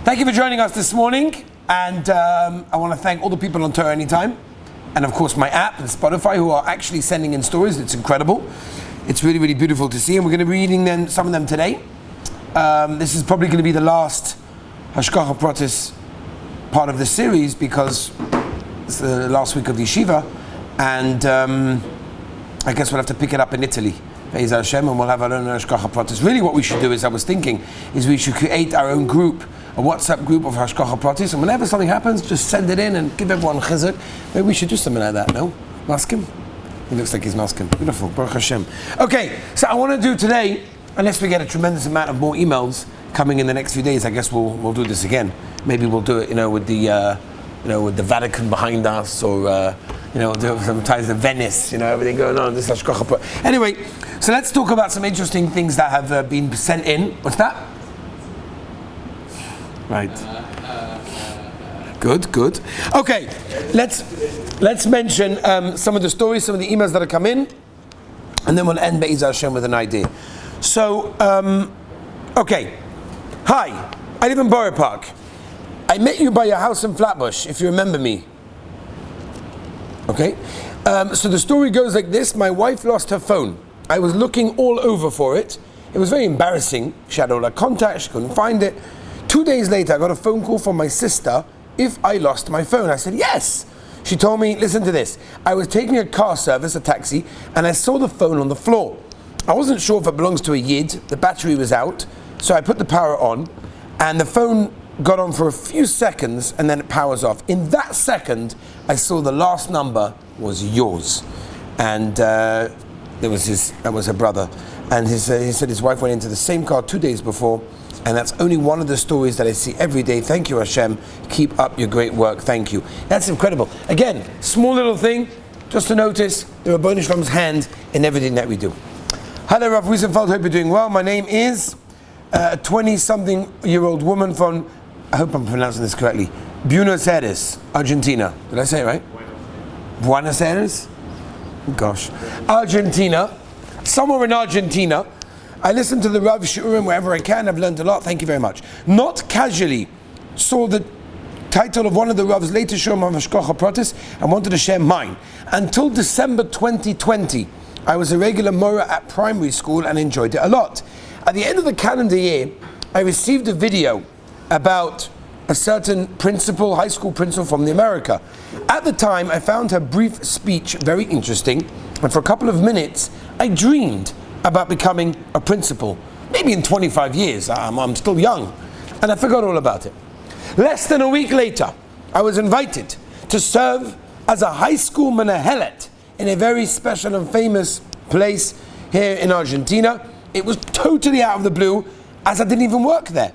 Thank you for joining us this morning, and I want to thank all the people on Torah Anytime, and of course my app and Spotify who are actually sending in stories. It's incredible. It's really, really beautiful to see, and we're going to be reading some of them today. This is probably going to be the last Hashgacha Peratis part of the series because it's the last week of the yeshiva, and I guess we'll have to pick it up in Italy. Be'ez Hashem, and we'll have our own Hashgacha Peratis. Really what we should do is, I was thinking, is we should create our own group, a WhatsApp group of Hashgacha Peratis, and whenever something happens, just send it in and give everyone chizuk. Maybe we should do something like that, no? Maskim? He looks like he's maskim. Beautiful, Baruch Hashem. Okay, so I want to do today, unless we get a tremendous amount of more emails coming in the next few days, I guess we'll do this again. Maybe we'll do it, with the with the Vatican behind us, or we'll do it sometimes in Venice, everything going on. This Hashgacha Peratis. Anyway, so let's talk about some interesting things that have been sent in. What's that? Right. Good. Okay, let's mention some of the stories, some of the emails that have come in, and then we'll end Be'ez Hashem with an idea. So, okay. Hi, I live in Borough Park. I met you by your house in Flatbush, if you remember me. Okay. So the story goes like this. My wife lost her phone. I was looking all over for it. It was very embarrassing. She had all her contacts, she couldn't find it. 2 days later, I got a phone call from my sister if I lost my phone. I said, yes. She told me, listen to this. I was taking a car service, a taxi, and I saw the phone on the floor. I wasn't sure if it belongs to a Yid. The battery was out, so I put the power on, and the phone got on for a few seconds, and then it powers off. In that second, I saw the last number was yours. And that was her brother. And he said his wife went into the same car 2 days before. And that's only one of the stories that I see every day. Thank you, Hashem. Keep up your great work. Thank you. That's incredible. Again, small little thing, just to notice the Rabbeinu Shalom's hand in everything that we do. Hello, Rav Wiesenfeld. Hope you're doing well. My name is a 20-something-year-old woman from, I hope I'm pronouncing this correctly, Buenos Aires, Argentina. Did I say it right? Buenos Aires? Gosh. Argentina. Somewhere in Argentina. I listen to the Rav Shiurim wherever I can. I've learned a lot. Thank you very much. Not casually saw the title of one of the Rav's latest Shiurim on Hashgacha Peratis and wanted to share mine. Until December 2020, I was a regular Mora at primary school and enjoyed it a lot. At the end of the calendar year, I received a video about a certain principal, high school principal from America. At the time, I found her brief speech very interesting, and for a couple of minutes, I dreamed about becoming a principal. Maybe in 25 years, I'm still young, and I forgot all about it. Less than a week later, I was invited to serve as a high school menahelet in a very special and famous place here in Argentina. It was totally out of the blue, as I didn't even work there.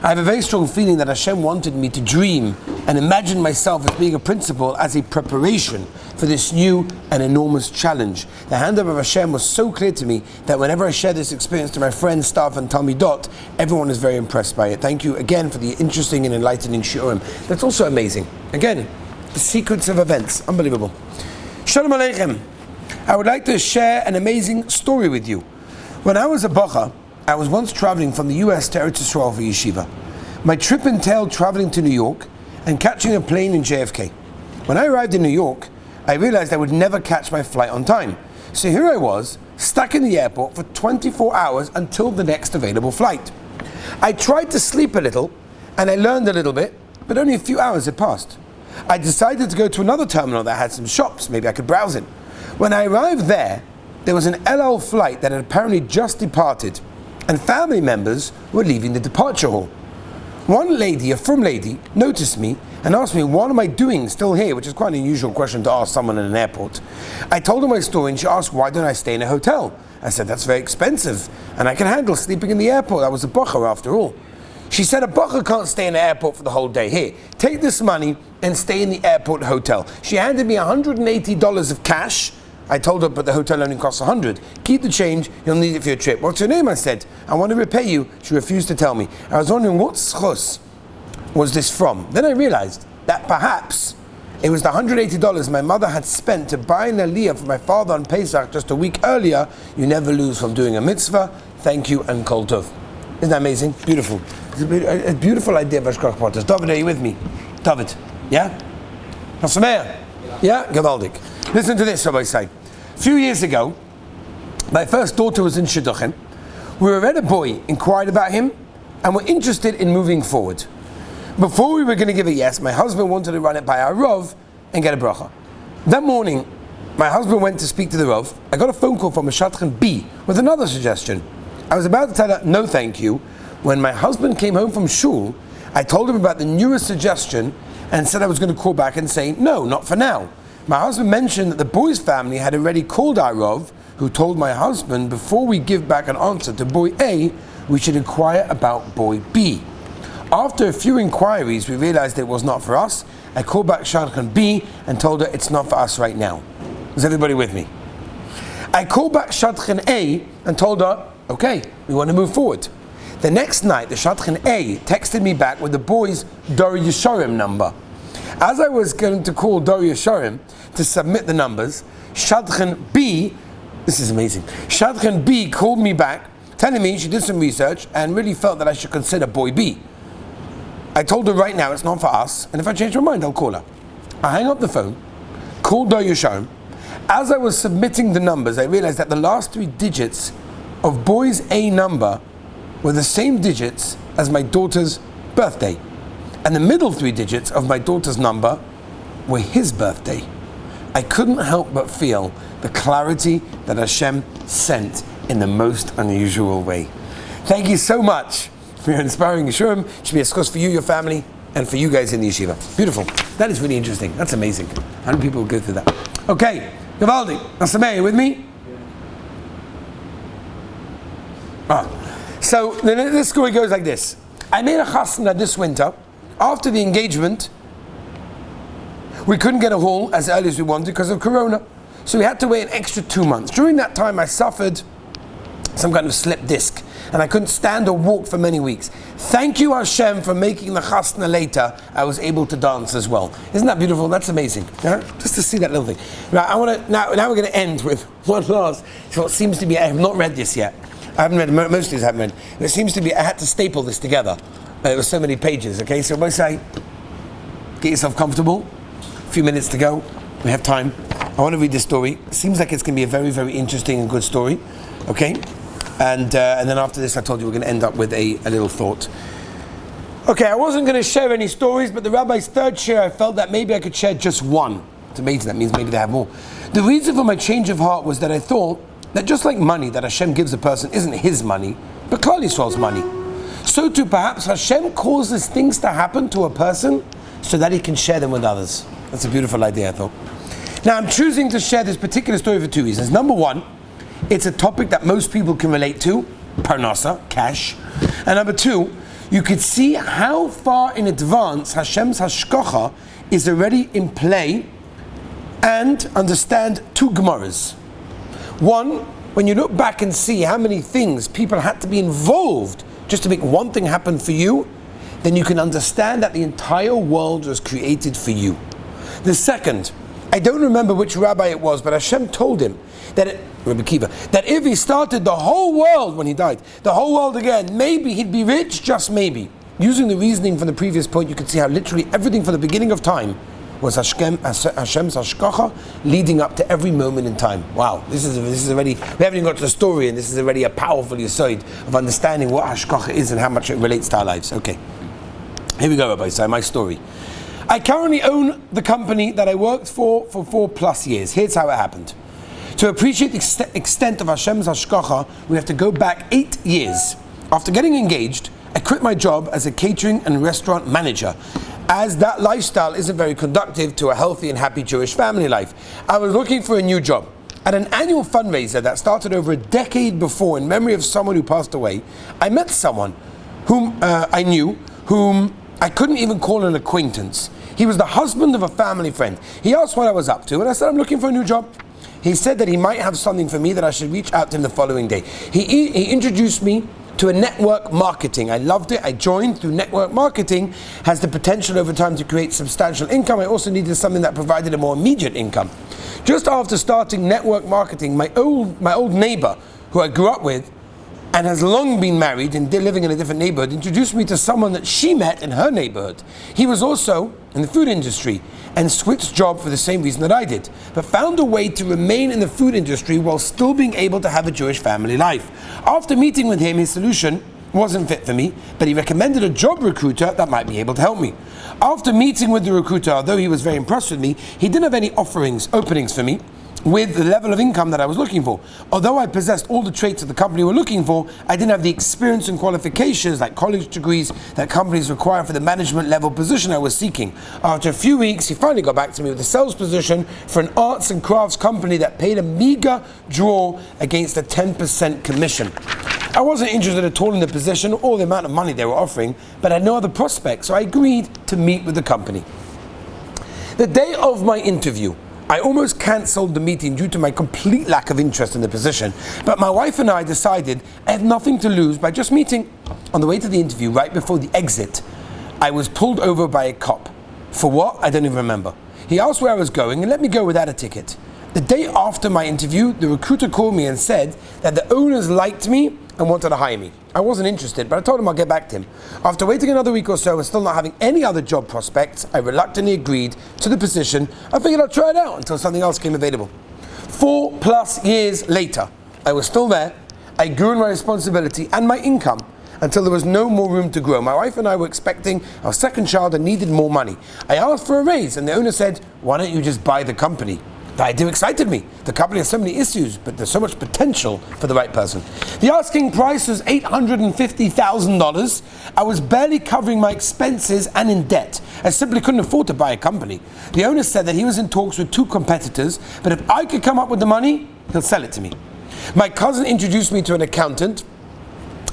I have a very strong feeling that Hashem wanted me to dream and imagine myself as being a principal as a preparation for this new and enormous challenge. The hand of Hashem was so clear to me that whenever I share this experience to my friends, staff, and Talmidot, everyone is very impressed by it. Thank you again for the interesting and enlightening shiurim. That's also amazing. Again, the sequence of events, unbelievable. Shalom Aleichem. I would like to share an amazing story with you. When I was a bacha, I was once traveling from the US to Eretz Yisrael for yeshiva. My trip entailed traveling to New York and catching a plane in JFK. When I arrived in New York, I realized I would never catch my flight on time. So here I was, stuck in the airport for 24 hours until the next available flight. I tried to sleep a little, and I learned a little bit, but only a few hours had passed. I decided to go to another terminal that had some shops, maybe I could browse in. When I arrived there was an El Al flight that had apparently just departed, and family members were leaving the departure hall. One lady, a frum lady, noticed me and asked me, what am I doing still here? Which is quite an unusual question to ask someone in an airport. I told her my story and she asked, why don't I stay in a hotel? I said, that's very expensive and I can handle sleeping in the airport. I was a bacher after all. She said, a bacher can't stay in an airport for the whole day. Here, take this money and stay in the airport hotel. She handed me $180 of cash. I told her, but the hotel only costs $100. Keep the change, you'll need it for your trip. What's your name? I said. I want to repay you. She refused to tell me. I was wondering what schus was this from. Then I realized that perhaps it was the $180 my mother had spent to buy an aliyah for my father on Pesach just a week earlier. You never lose from doing a mitzvah. Thank you and kol tov. Isn't that amazing? Beautiful. It's a beautiful idea of Hashgacha Peratis. David, are you with me? David, yeah? Yeah? Gewaldig. Listen to this, Rabbi Say. A few years ago, my first daughter was in Shidduchim. We were at a boy, inquired about him, and were interested in moving forward. Before we were going to give a yes, my husband wanted to run it by our Rav and get a bracha. That morning, my husband went to speak to the Rav. I got a phone call from a Shadchan B with another suggestion. I was about to tell her, no thank you. When my husband came home from shul, I told him about the newest suggestion and said I was going to call back and say, no, not for now. My husband mentioned that the boy's family had already called our Rav, who told my husband before we give back an answer to boy A, we should inquire about boy B. After a few inquiries, we realized it was not for us. I called back Shadchan B and told her it's not for us right now. Is everybody with me? I called back Shadchan A and told her, okay, we want to move forward. The next night, the Shadchan A texted me back with the boy's Dor Yeshorim number. As I was going to call Dor Yeshorim to submit the numbers, Shadchan B, this is amazing, Shadchan B called me back, telling me she did some research and really felt that I should consider boy B. I told her right now it's not for us, and if I change my mind, I'll call her. I hang up the phone, called Dor Yeshorim. As I was submitting the numbers, I realized that the last 3 digits of boy's A number were the same digits as my daughter's birthday. And the middle 3 digits of my daughter's number were his birthday. I couldn't help but feel the clarity that Hashem sent in the most unusual way. Thank you so much for your inspiring Yeshurim. It should be a discuss for you, your family, and for you guys in the yeshiva. Beautiful. That is really interesting. That's amazing. How many people will go through that? Okay, Gavaldi, Nasameh, you with me? So this story goes like this. I made a chasna this winter. After the engagement, we couldn't get a hall as early as we wanted because of Corona. So we had to wait an extra 2 months. During that time, I suffered some kind of slip disc, and I couldn't stand or walk for many weeks. Thank you, Hashem, for making the chasna later. I was able to dance as well. Isn't that beautiful? That's amazing. Yeah? Just to see that little thing. Right, now we're going to end with one last. So what seems to be, I have not read this yet. I haven't read, most of these I haven't read. It seems to be, I had to staple this together. It was so many pages, okay? So I say, get yourself comfortable. A few minutes to go. We have time. I want to read this story. It seems like it's going to be a very, very interesting and good story, okay? And then after this, I told you we're going to end up with a little thought. Okay, I wasn't going to share any stories, but the rabbi's third share, I felt that maybe I could share just one. It's amazing, that means maybe they have more. The reason for my change of heart was that I thought that just like money that Hashem gives a person isn't his money, but Klal Yisrael's money, so too perhaps Hashem causes things to happen to a person so that he can share them with others. That's a beautiful idea, I thought. Now I'm choosing to share this particular story for 2 reasons. Number one, it's a topic that most people can relate to, parnasa, cash. And number two, you could see how far in advance Hashem's hashgacha is already in play, and understand 2 Gemaras. One, when you look back and see how many things people had to be involved just to make one thing happen for you, then you can understand that the entire world was created for you. The second, I don't remember which rabbi it was, but Hashem told him that Rabbi Kiva, that if he started the whole world when he died, the whole world again, maybe he'd be rich, just maybe. Using the reasoning from the previous point, you could see how literally everything from the beginning of time was Hashem's hashgacha leading up to every moment in time. Wow, this is already, we haven't even got to the story, and this is already a powerful yesod of understanding what hashgacha is and how much it relates to our lives. Okay, here we go, Rabbi. So my story. I currently own the company that I worked for 4+ years. Here's how it happened. To appreciate the extent of Hashem's hashgacha, we have to go back 8 years. After getting engaged, I quit my job as a catering and restaurant manager, as that lifestyle isn't very conducive to a healthy and happy Jewish family life. I was looking for a new job. At an annual fundraiser that started over a decade before in memory of someone who passed away, I met someone whom I knew, whom I couldn't even call an acquaintance. He was the husband of a family friend. He asked what I was up to, and I said, I'm looking for a new job. He said that he might have something for me, that I should reach out to him the following day. He introduced me to a network marketing. I loved it. I joined through network marketing. Has the potential over time to create substantial income. I also needed something that provided a more immediate income. Just after starting network marketing, my old neighbor, who I grew up with, and has long been married and living in a different neighborhood, introduced me to someone that she met in her neighborhood. He was also in the food industry and switched job for the same reason that I did, but found a way to remain in the food industry while still being able to have a Jewish family life. After meeting with him, his solution wasn't fit for me, but he recommended a job recruiter that might be able to help me. After meeting with the recruiter, although he was very impressed with me, he didn't have any openings for me with the level of income that I was looking for. Although I possessed all the traits that the company were looking for, I didn't have the experience and qualifications like college degrees that companies require for the management level position I was seeking. After a few weeks, he finally got back to me with a sales position for an arts and crafts company that paid a meager draw against a 10% commission. I wasn't interested at all in the position or the amount of money they were offering, but I had no other prospects, so I agreed to meet with the company. The day of my interview, I almost cancelled the meeting due to my complete lack of interest in the position, but my wife and I decided I had nothing to lose by just meeting. On the way to the interview, right before the exit, I was pulled over by a cop. For what? I don't even remember. He asked where I was going and let me go without a ticket. The day after my interview, the recruiter called me and said that the owners liked me and wanted to hire me. I wasn't interested, but I told him I'll get back to him. After waiting another week or so and still not having any other job prospects, I reluctantly agreed to the position. I figured I'd try it out until something else came available. 4+ years later, I was still there. I grew in my responsibility and my income until there was no more room to grow. My wife and I were expecting our second child and needed more money. I asked for a raise and the owner said, "Why don't you just buy the company?" The idea excited me. The company has so many issues, but there's so much potential for the right person. The asking price was $850,000. I was barely covering my expenses and in debt. I simply couldn't afford to buy a company. The owner said that he was in talks with 2 competitors, but if I could come up with the money, he'll sell it to me. My cousin introduced me to an accountant.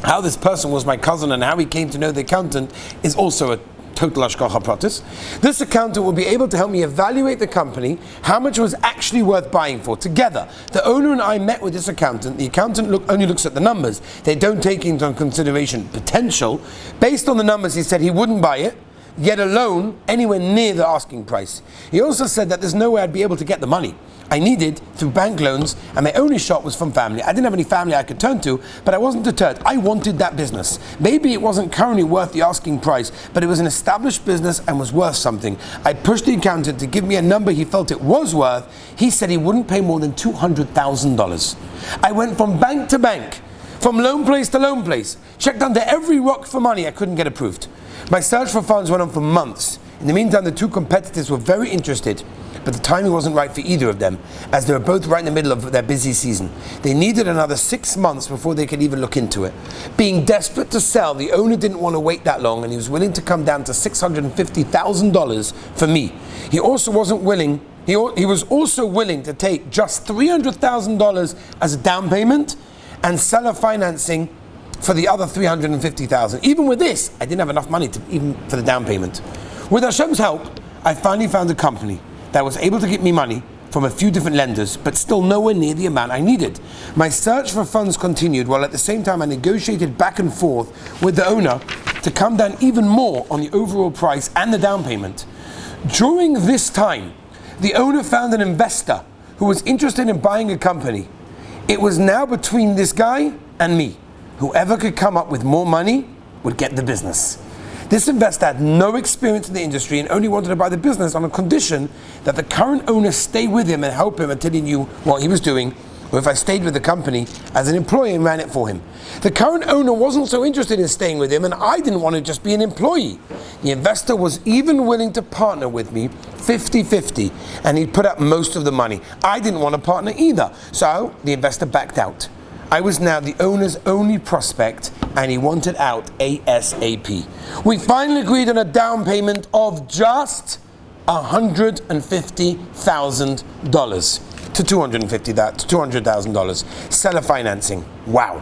How this person was my cousin and how he came to know the accountant is also a total Hashgacha Peratis. This accountant will be able to help me evaluate the company, how much it was actually worth buying for. Together, the owner and I met with this accountant. The accountant only looks at the numbers. They don't take into consideration potential. Based on the numbers, he said he wouldn't buy it, yet alone anywhere near the asking price. He also said that there's no way I'd be able to get the money I needed through bank loans, and my only shot was from family. I didn't have any family I could turn to, but I wasn't deterred. I wanted that business. Maybe it wasn't currently worth the asking price, but it was an established business and was worth something. I pushed the accountant to give me a number he felt it was worth. He said he wouldn't pay more than $200,000. I went from bank to bank, from loan place to loan place, checked under every rock for money. I couldn't get approved. My search for funds went on for months. In the meantime, the 2 competitors were very interested, but the timing wasn't right for either of them, as they were both right in the middle of their busy season. They needed another 6 months before they could even look into it. Being desperate to sell, the owner didn't want to wait that long, and he was willing to come down to $650,000 for me. He was also willing to take just $300,000 as a down payment and seller financing for the other $350,000. Even with this, I didn't have enough money even for the down payment. With Hashem's help, I finally found a company that was able to get me money from a few different lenders, but still nowhere near the amount I needed. My search for funds continued, while at the same time I negotiated back and forth with the owner to come down even more on the overall price and the down payment. During this time, the owner found an investor who was interested in buying a company. It was now between this guy and me. Whoever could come up with more money would get the business. This investor had no experience in the industry and only wanted to buy the business on a condition that the current owner stay with him and help him until he knew what he was doing, or if I stayed with the company as an employee and ran it for him. The current owner wasn't so interested in staying with him, and I didn't want to just be an employee. The investor was even willing to partner with me 50-50, and he'd put up most of the money. I didn't want to partner either, so the investor backed out. I was now the owner's only prospect, and he wanted out ASAP. We finally agreed on a down payment of just $150,000 to $200,000. Seller financing. Wow,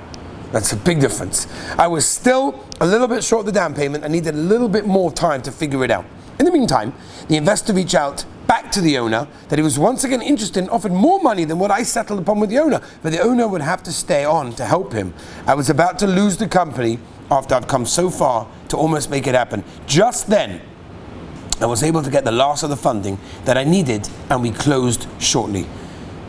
that's a big difference. I was still a little bit short of the down payment. I needed a little bit more time to figure it out. In the meantime, the investor reached out back to the owner that he was once again interested and offered more money than what I settled upon with the owner, but the owner would have to stay on to help him. I was about to lose the company after I've come so far to almost make it happen. Just then, I was able to get the last of the funding that I needed, and we closed shortly.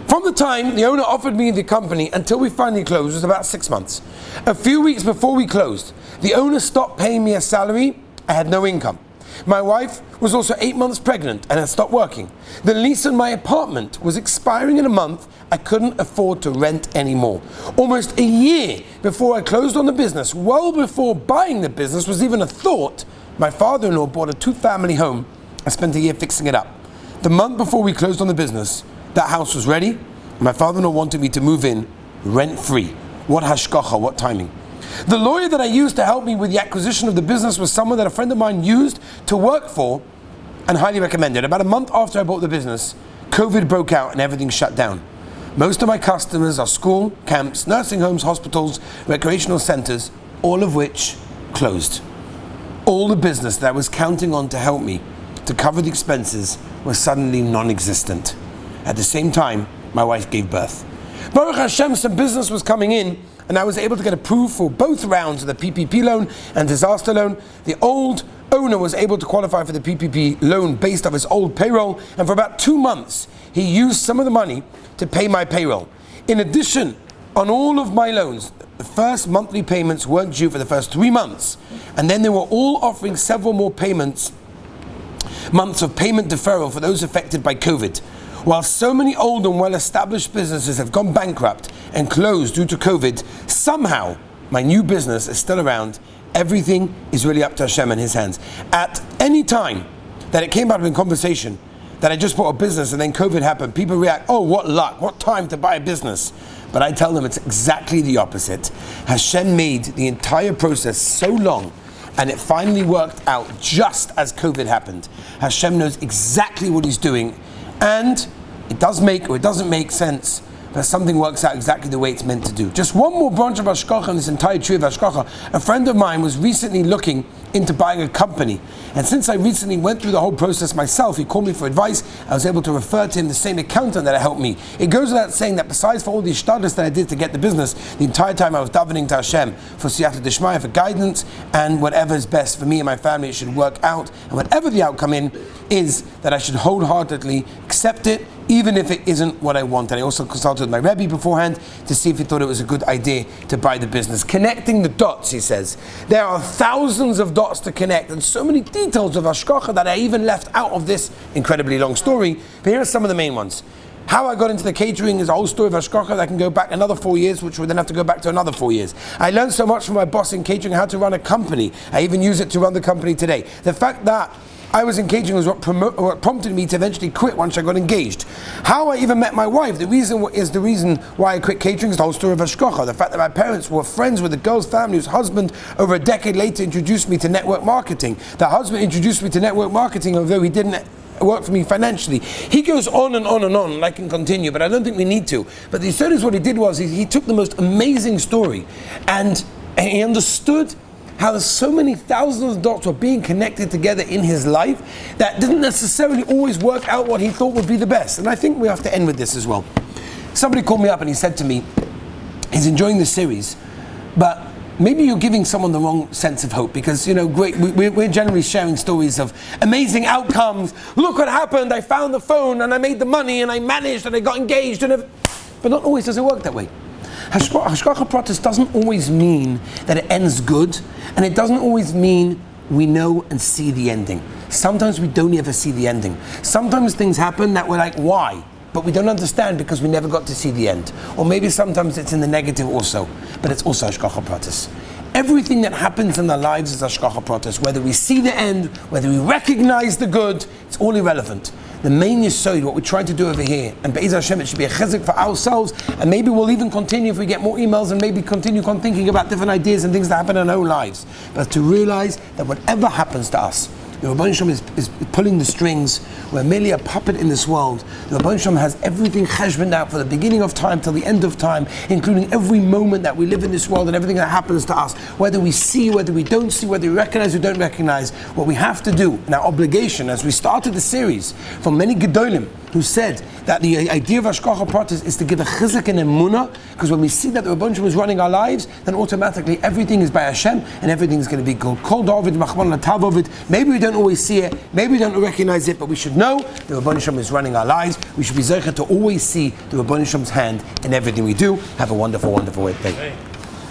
From From the time the owner offered me the company until we finally closed was about 6 months. A few weeks before we closed, the owner stopped paying me a salary. I had no income. My wife was also 8 months pregnant and had stopped working. The lease on my apartment was expiring in a month. I couldn't afford to rent anymore. Almost a year before I closed on the business, well before buying the business was even a thought, my father-in-law bought a 2-family home. I spent a year fixing it up. The month before we closed on the business, that house was ready. My father-in-law wanted me to move in rent-free. What hashgacha, what timing. The lawyer that I used to help me with the acquisition of the business was someone that a friend of mine used to work for and highly recommended. About a month after I bought the business, COVID broke out and everything shut down. Most of my customers are school, camps, nursing homes, hospitals, recreational centers, all of which closed. All the business that I was counting on to help me to cover the expenses was suddenly non-existent. At the same time, my wife gave birth. Baruch Hashem, some business was coming in, and I was able to get approved for both rounds of the PPP loan and disaster loan. The old owner was able to qualify for the PPP loan based off his old payroll, and for about 2 months, he used some of the money to pay my payroll. In addition, on all of my loans, the first monthly payments weren't due for the first 3 months, and then they were all offering several more months of payment deferral for those affected by COVID. While so many old and well-established businesses have gone bankrupt and closed due to COVID, somehow my new business is still around. Everything is really up to Hashem and His hands. At any time that it came out in conversation that I just bought a business and then COVID happened, people react, oh, what luck, what time to buy a business. But I tell them it's exactly the opposite. Hashem made the entire process so long, and it finally worked out just as COVID happened. Hashem knows exactly what He's doing, and it does make or it doesn't make sense, but something works out exactly the way it's meant to do. Just one more branch of Hashgacha in this entire tree of Hashgacha. A friend of mine was recently looking into buying a company, and since I recently went through the whole process myself, he called me for advice. I was able to refer to him the same accountant that helped me. It goes without saying that besides for all the ishtadlus that I did to get the business, the entire time I was davening to Hashem for siyata d'shmaya, for guidance, and whatever is best for me and my family, it should work out, and whatever the outcome is, that I should wholeheartedly accept it, even if it isn't what I want. And I also consulted my Rebbe beforehand to see if he thought it was a good idea to buy the business. Connecting the dots, he says. There are thousands of dots to connect, and so many details of Hashgacha that I even left out of this incredibly long story. But here are some of the main ones. How I got into the catering is a whole story of Hashgacha that can go back another 4 years, which would then have to go back to another 4 years. I learned so much from my boss in catering how to run a company. I even use it to run the company today. The fact that I was in catering was what prompted me to eventually quit once I got engaged. How I even met my wife, the reason why I quit catering is the whole story of Hashgacha. The fact that my parents were friends with the girl's family whose husband over a decade later introduced me to network marketing. The husband introduced me to network marketing although he didn't work for me financially. He goes on and on and on, and I can continue, but I don't think we need to. But the Yisod is what he did was he took the most amazing story and he understood how so many thousands of dots were being connected together in his life that didn't necessarily always work out what he thought would be the best. And I think we have to end with this as well. Somebody called me up and he said to me, he's enjoying the series, but maybe you're giving someone the wrong sense of hope, because we're generally sharing stories of amazing outcomes. Look what happened, I found the phone and I made the money and I managed and I got engaged, but not always does it work that way. Hashgacha Peratis doesn't always mean that it ends good, and it doesn't always mean we know and see the ending. Sometimes we don't ever see the ending. Sometimes things happen that we're like, why? But we don't understand because we never got to see the end. Or maybe sometimes it's in the negative also, but it's also Hashgacha Peratis. Everything that happens in our lives is Hashgacha Peratis. Whether we see the end, whether we recognize the good, it's all irrelevant. The main Yisod, what we try to do over here, and Be'ez Hashem, it should be a chizuk for ourselves, and maybe we'll even continue if we get more emails, and maybe continue thinking about different ideas and things that happen in our own lives. But to realize that whatever happens to us, the Rebbeinu Shalom is pulling the strings. We're merely a puppet in this world. The Rebbeinu Shalom has everything cheshboned out from the beginning of time till the end of time, including every moment that we live in this world and everything that happens to us. Whether we see, whether we don't see, whether we recognize or don't recognize, what we have to do, and our obligation, as we started the series from many Gedolim, who said that the idea of Hashgacha Peratis is to give a chizuk and emunah, because when we see that the Rebbeinu Shalom is running our lives, then automatically everything is by Hashem and everything is going to be good. Kol David, Machman Latav. Maybe we don't always see it, maybe we don't recognize it, but we should know the Rebbeinu Shalom is running our lives. We should be zeicher to always see the Rebbeinu Shalom's hand in everything we do. Have a wonderful, wonderful day.